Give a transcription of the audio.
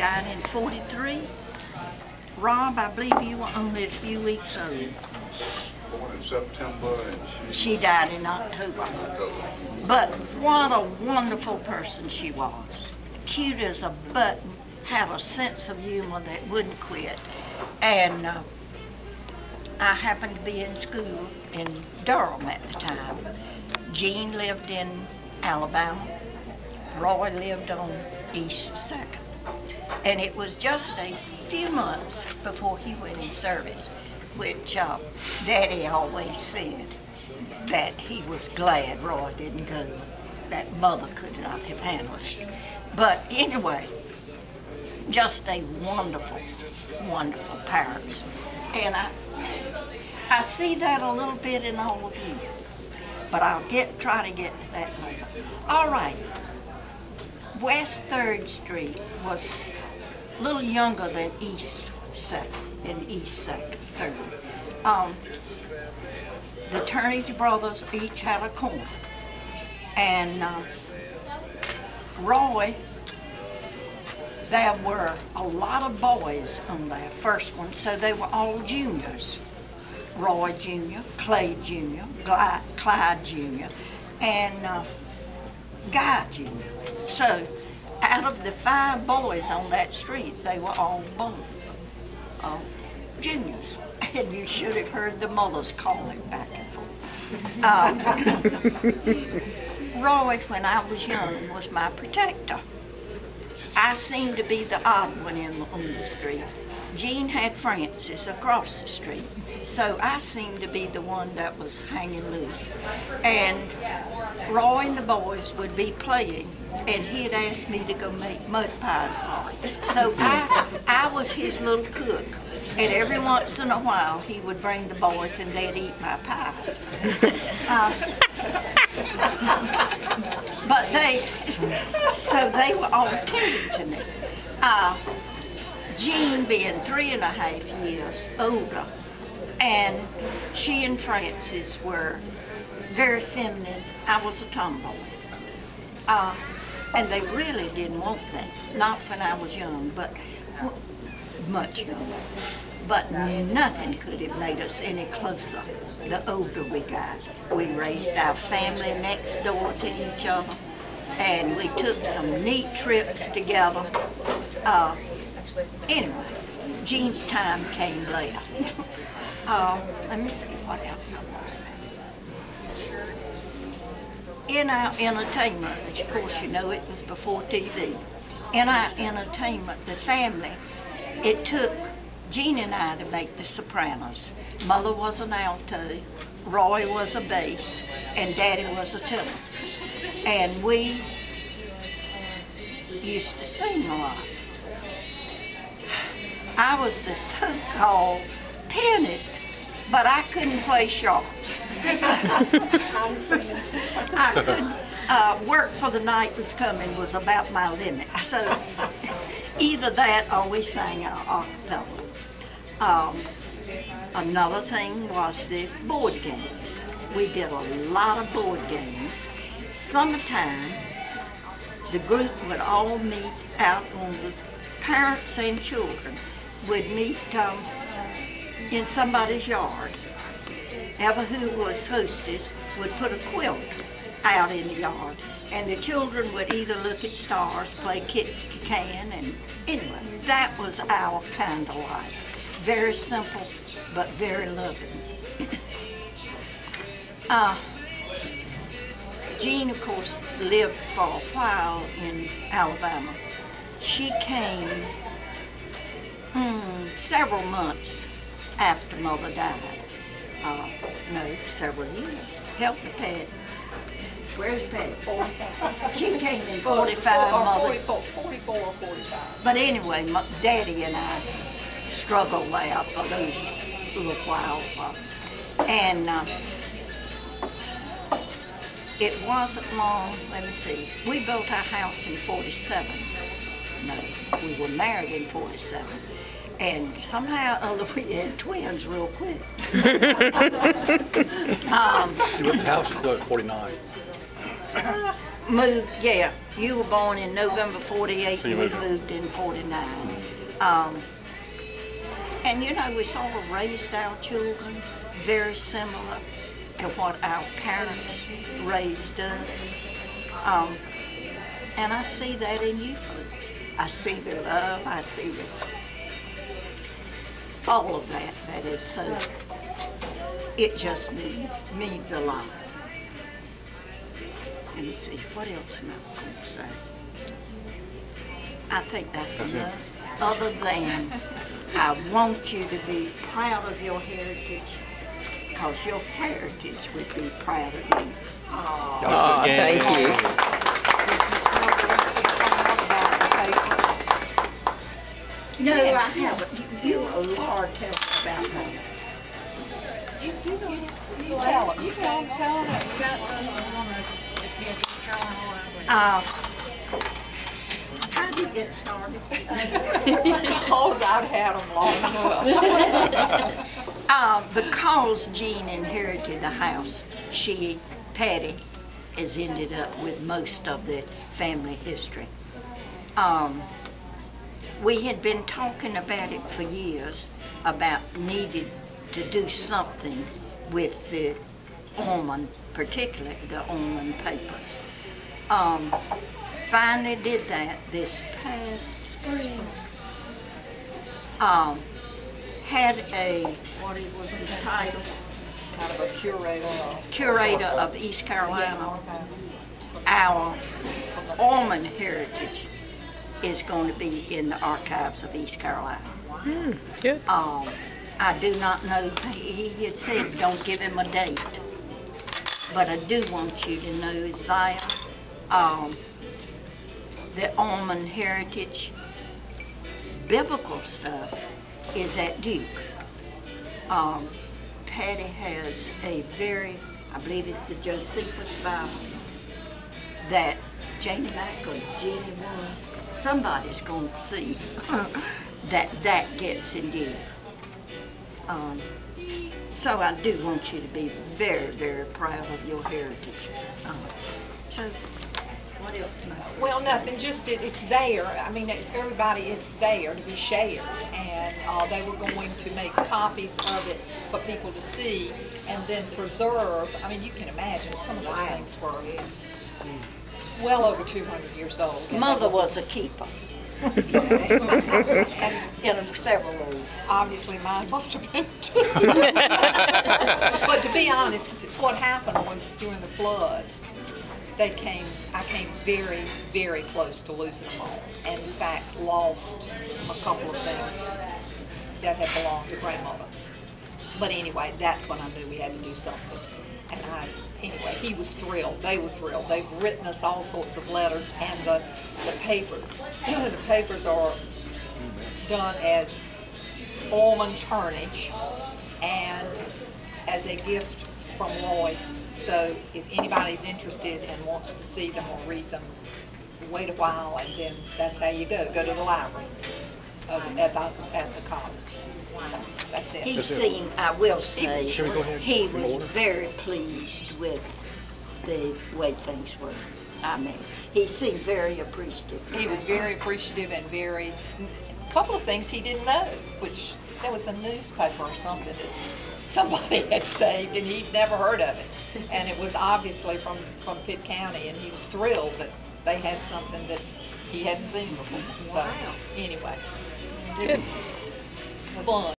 died in 43. Rob, I believe you were only a few weeks old. Born in September and She died in October. But what a wonderful person she was. Cute as a button, had a sense of humor that wouldn't quit. And I happened to be in school in Durham at the time. Jean lived in Alabama. Roy lived on East 2nd. And it was just a few months before he went in service, which Daddy always said that he was glad Roy didn't go. That mother could not have handled it. But anyway, just a wonderful, wonderful parents. And I see that a little bit in all of you, but I'll try to get to that later. All right, West 3rd Street was a little younger than East 2nd, in East 2nd, 3rd. The Turnage brothers each had a corner, and Roy, there were a lot of boys on that first one, so they were all juniors. Roy Jr., Clay Jr., Clyde Jr., and Guy Jr. So out of the 5 boys on that street, they were all juniors. And you should have heard the mothers calling back and forth. Roy, when I was young, was my protector. I seemed to be the odd one on the street. Jean had Francis across the street, so I seemed to be the one that was hanging loose. And Roy and the boys would be playing, and he'd ask me to go make mud pies for him. So I was his little cook, and every once in a while he would bring the boys and they'd eat my pies. But they were all tended to me. Jean being 3.5 years older, and she and Francis were very feminine. I was a tomboy. And they really didn't want me, not when I was young, but much younger. But nothing could have made us any closer the older we got. We raised our family next door to each other, and we took some neat trips together. Anyway, Jean's time came later. Let me see what else I want to say. In our entertainment, which of course you know it was before TV, in our entertainment, the family, it took Jean and I to make The Sopranos. Mother was an alto, Roy was a bass, and Daddy was a tenor. And we used to sing a lot. I was the so-called pianist, but I couldn't play sharps. I couldn't work for the night was coming was about my limit. So either that or we sang our acapella. Another thing was the board games. We did a lot of board games. Summertime, the group would all meet out on the parents and children would meet in somebody's yard. Ever who was hostess would put a quilt out in the yard, and the children would either look at stars, play kick can, and anyway, that was our kind of life. Very simple, but very loving. Jean, of course, lived for a while in Alabama. She came several months after Mother died. No, several years. Help me, Pat. Where's Pat? 45. She came in 45, Mother. 44 or 45. But anyway, Daddy and I struggled there for those little while. And it wasn't long, let me see. We built our house in 47. No, we were married in 47. And somehow or other we had twins real quick. You built the house in 49. moved, yeah, you were born in November 48, So you we moved- moved in 49. And you know, we sort of raised our children very similar to what our parents raised us. And I see that in you folks. I see the love, I see all of that. That is so, it just means a lot. Let me see, what else am I going to say? I think that's enough. Other than, I want you to be proud of your heritage, because your heritage would be proud of you. Aw, thank you. Did you tell the rest of the crowd about the papers? No, I haven't. You are telling about that. You tell them. You tell them. How did you get started? Because I've had them long enough. Because Jean inherited the house, Patty, has ended up with most of the family history. We had been talking about it for years, about needed to do something with the Ormond, particularly the Ormond papers. Finally did that this past spring. Had a, what was the title? Kind of a curator. Curator of East Carolina. Our Ormond heritage is going to be in the archives of East Carolina. Good. I do not know, he had said don't give him a date, but I do want you to know is that the Ormond heritage biblical stuff is at Duke. Patty has a very, I believe it's the Josephus Bible, that Janie Mack or Jeannie Warren, somebody's going to see that gets in Duke. So I do want you to be very, very proud of your heritage. So, what else, Mike? Well, nothing, just it's there. I mean, everybody, it's there to be shared. And they were going to make copies of it for people to see and then preserve. I mean, you can imagine some of those things were well over 200 years old. Mother was a keeper. In several ways. Obviously, mine must have been too. But to be honest, what happened was during the flood, I came very, very close to losing them all, and in fact lost a couple of things that had belonged to grandmother. But anyway, that's when I knew we had to do something. And anyway, he was thrilled. They were thrilled. They've written us all sorts of letters, and the papers are done as Ormond turnage and as a gift from Royce. So if anybody's interested and wants to see them or read them, wait a while, and then that's how you go. Go to the library at the college. So that's it. He seemed, I will say, Should we go ahead he in was order? very pleased with the way things were. I mean, he seemed very appreciative. He was very appreciative and a couple of things he didn't know, which there was a newspaper or something that somebody had saved and he'd never heard of it. And it was obviously from Pitt County, and he was thrilled that they had something that he hadn't seen before. So anyway, it was fun.